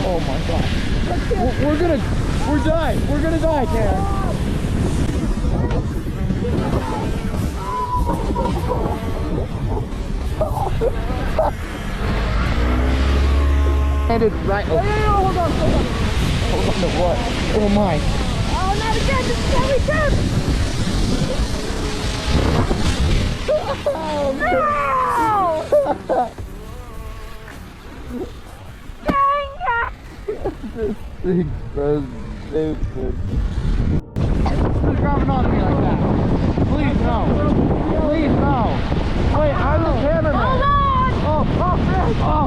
Oh my god. We're gonna die, Karen. Landed right. Oh, hold on. Hold on to what? Oh my. Oh, not again. This is very good. No! Dang it! This thing's so stupid. Who's grabbing onto me like that? Please no. Please no. Wait, I'm the cameraman. Hold on! Oh, Fred. Oh.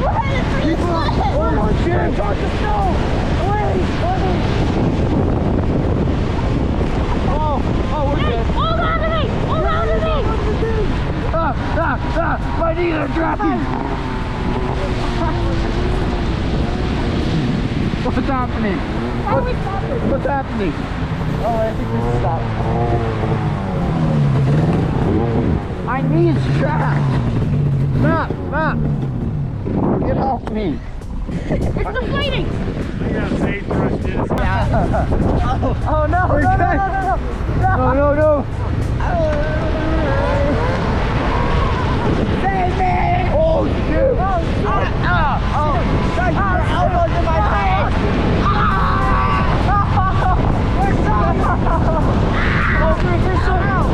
Wait, it's Oh my shit. Touch the snow. Wait. Oh, we're good. Hold on to me! Hold on to me! My knees are dropping. What's happening? How are we stopping? What's happening? Oh, I think this is stopped. My knees trapped. Stop. Get off me. It's deflating! I got sage brush in his Oh no, No! No. Save me! Oh shoot. Oh, your elbows in my face! We're stuck! Oh, we're so out.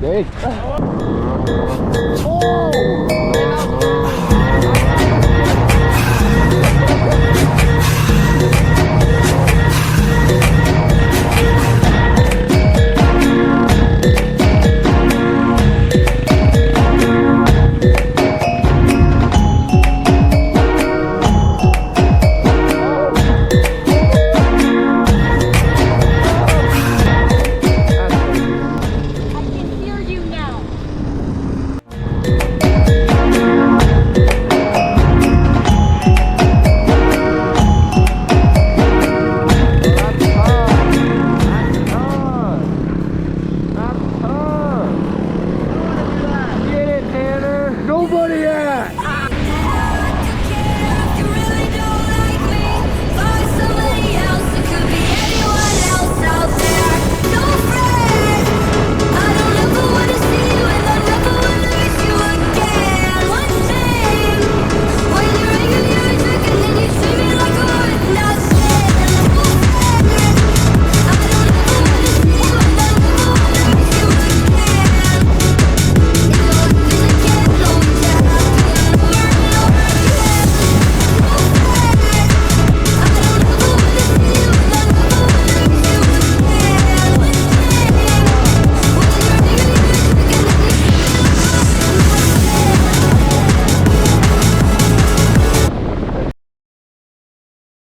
Hey.